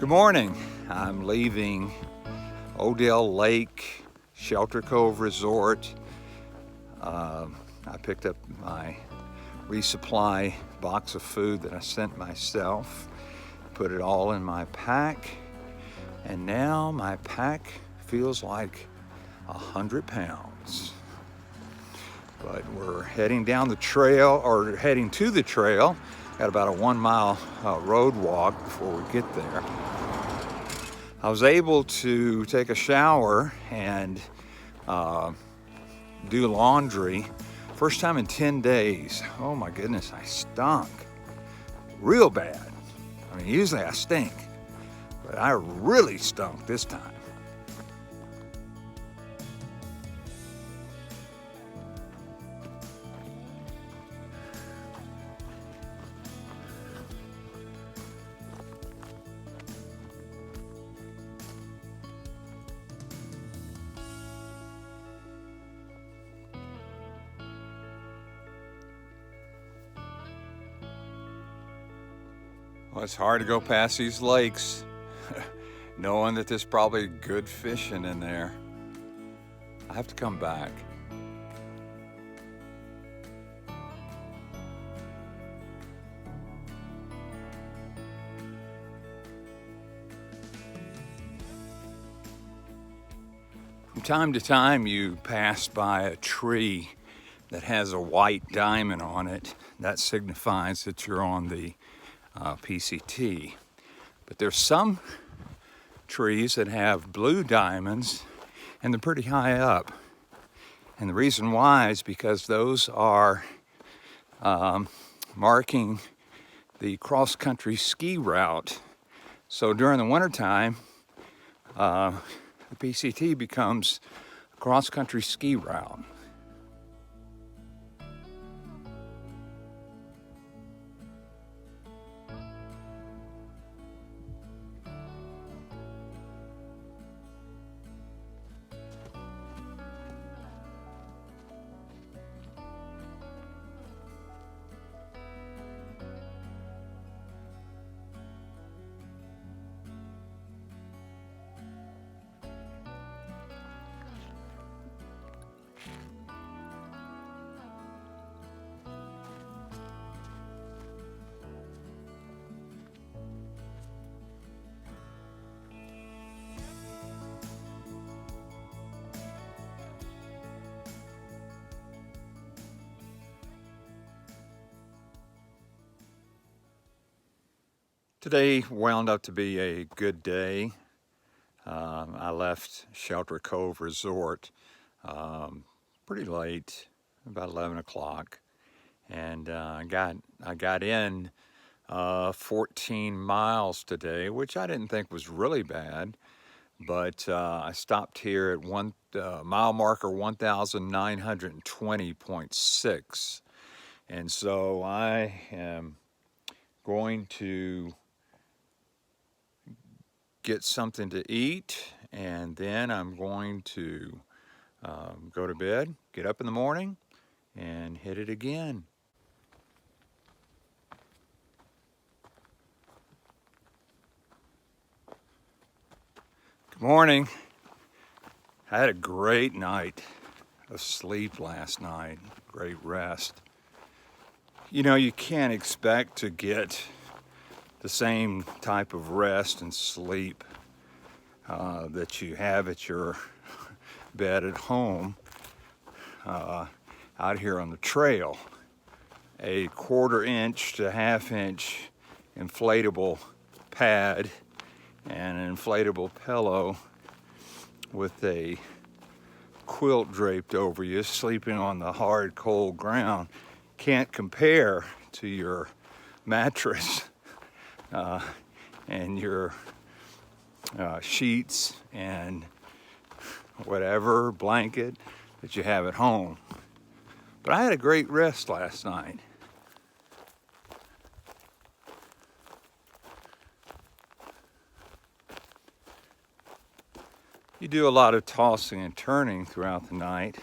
Good morning. I'm leaving Odell Lake, Shelter Cove Resort. I picked up my resupply box of food that I sent myself, put it all in my pack, and now my pack feels like 100 pounds. But we're heading down the trail, or heading to the trail. Got about a 1 mile road walk before we get there. I was able to take a shower and do laundry. First time in 10 days. Oh my goodness, I stunk real bad. I mean, usually I stink, but I really stunk this time. Well, it's hard to go past these lakes knowing that there's probably good fishing in there. I have to come back. From time to time you pass by a tree that has a white diamond on it. That signifies that you're on the PCT. But there's some trees that have blue diamonds and they're pretty high up. And the reason why is because those are marking the cross-country ski route. So during the wintertime, the PCT becomes a cross-country ski route. Today wound up to be a good day. I left Shelter Cove Resort pretty late, about 11 o'clock, and I got in 14 miles today, which I didn't think was really bad, but I stopped here at mile marker 1,920.6, and so I am going to get something to eat, and then I'm going to go to bed, get up in the morning, and hit it again. Good morning. I had a great night of sleep last night, great rest. You know, you can't expect to get the same type of rest and sleep that you have at your bed at home out here on the trail. A 1/4 inch to 1/2 inch inflatable pad and an inflatable pillow with a quilt draped over you, sleeping on the hard, cold ground can't compare to your mattress and your sheets and whatever blanket that you have at home. But I had a great rest last night. You do a lot of tossing and turning throughout the night,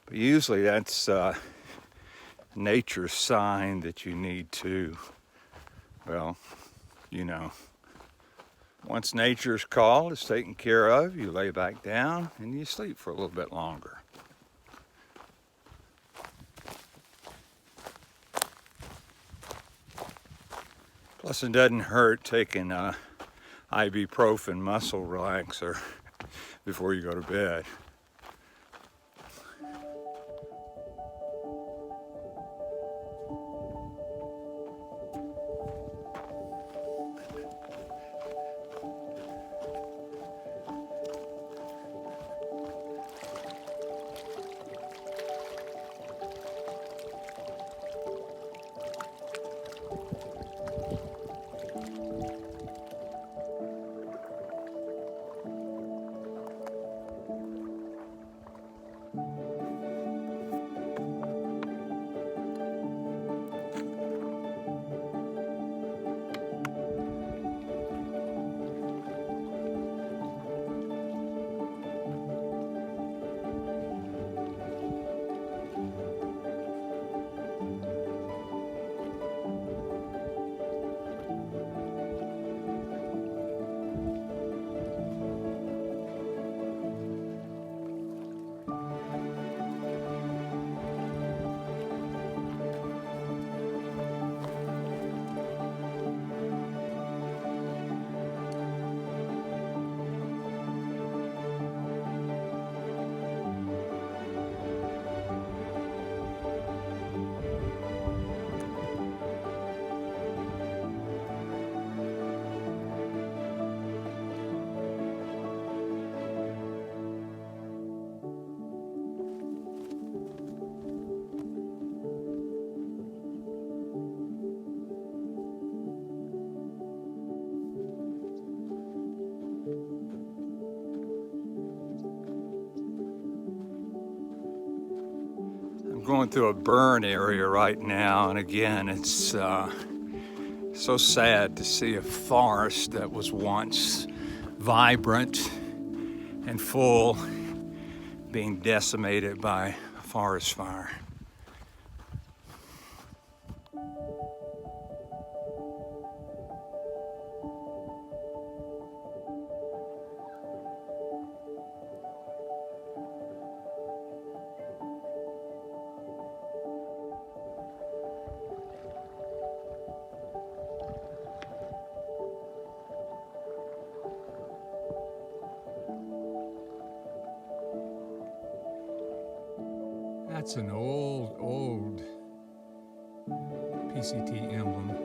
but usually that's nature's sign that you need to, well, you know, Once nature's call is taken care of, you lay back down and you sleep for a little bit longer. Plus, it doesn't hurt taking a ibuprofen muscle relaxer before you go to bed. I'm going through a burn area right now, and again, it's so sad to see a forest that was once vibrant and full being decimated by a forest fire. That's an old PCT emblem.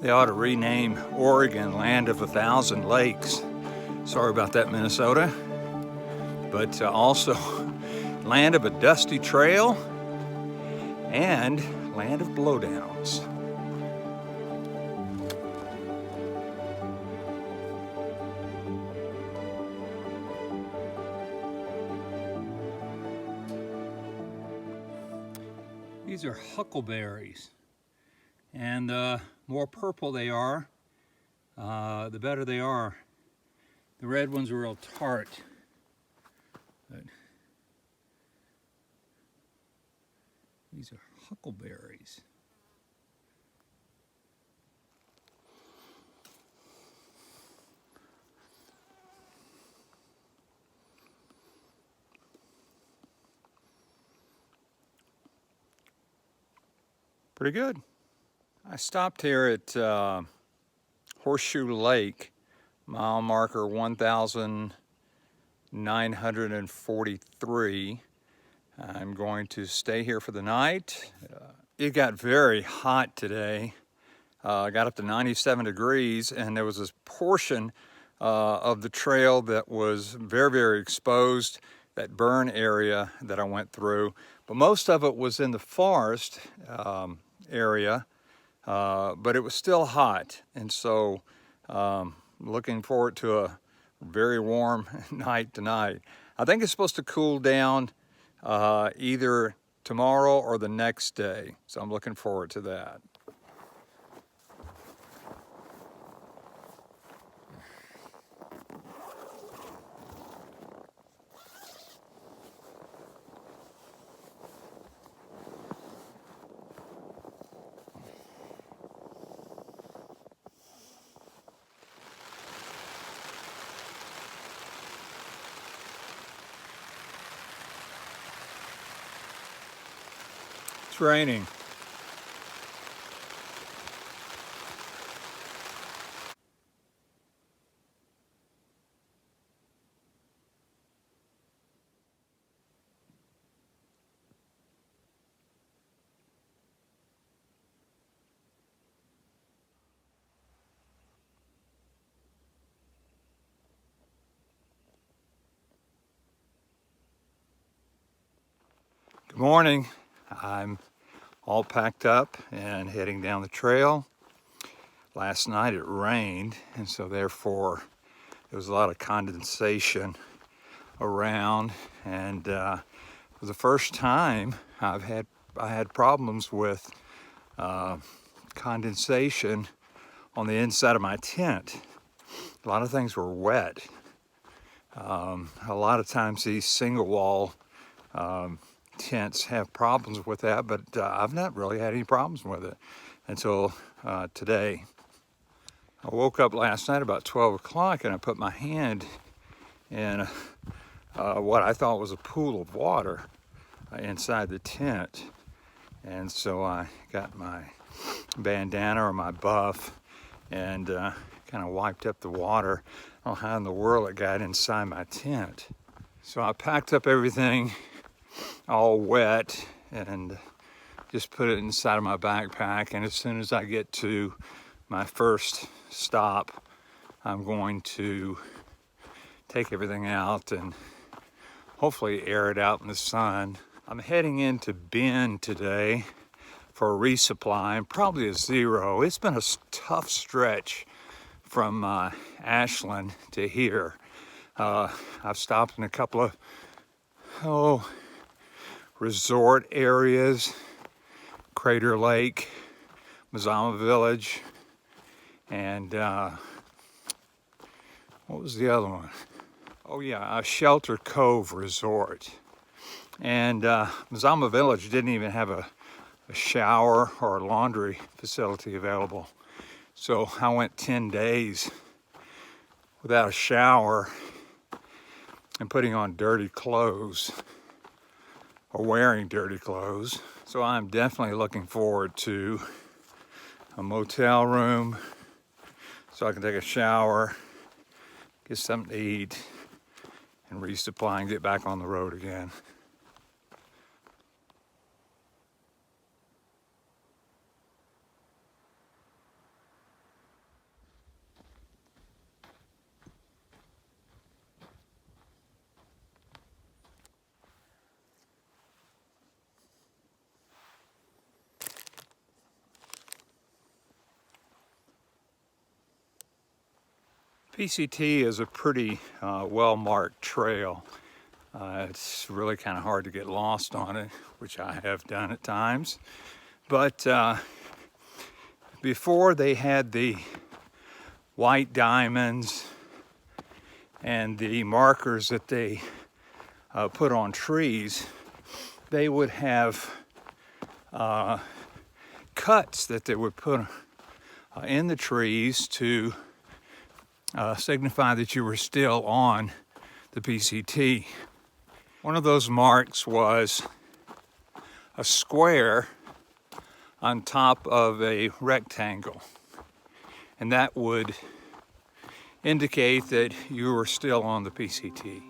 They ought to rename Oregon Land of 1,000 Lakes. Sorry about that, Minnesota. But also Land of a Dusty Trail and Land of Blowdowns. These are huckleberries. And the more purple they are, the better they are. The red ones are real tart. But these are huckleberries. Pretty good. I stopped here at Horseshoe Lake, mile marker 1,943. I'm going to stay here for the night. It got very hot today. Got up to 97 degrees, and there was this portion of the trail that was very exposed, that burn area that I went through. But most of it was in the forest area. But it was still hot, and so looking forward to a very warm night tonight. I think it's supposed to cool down either tomorrow or the next day. So I'm looking forward to that. It's raining. Good morning. I'm all packed up and heading down the trail. Last night it rained, and so therefore there was a lot of condensation around, and for the first time I had problems with condensation on the inside of my tent. A lot of things were wet. A lot of times these single wall tents have problems with that, but I've not really had any problems with it until today. I woke up last night about 12 o'clock and I put my hand in what I thought was a pool of water inside the tent. And so I got my bandana or my buff and kind of wiped up the water. I don't know how in the world it got inside my tent. So I packed up everything all wet and just put it inside of my backpack, and as soon as I get to my first stop, I'm going to take everything out and hopefully air it out in the sun. I'm heading into Bend today for a resupply and probably a zero. It's been a tough stretch from Ashland to here. I've stopped in a couple of resort areas, Crater Lake, Mazama Village, and what was the other one? Oh yeah, Shelter Cove Resort. And Mazama Village didn't even have a shower or a laundry facility available. So I went 10 days without a shower and putting on dirty clothes or wearing dirty clothes. So I'm definitely looking forward to a motel room so I can take a shower, get something to eat, and resupply and get back on the road again. PCT is a pretty well-marked trail. It's really kind of hard to get lost on it, which I have done at times. But before they had the white diamonds and the markers that they put on trees, they would have cuts that they would put in the trees to signify that you were still on the PCT. One of those marks was a square on top of a rectangle, and that would indicate that you were still on the PCT.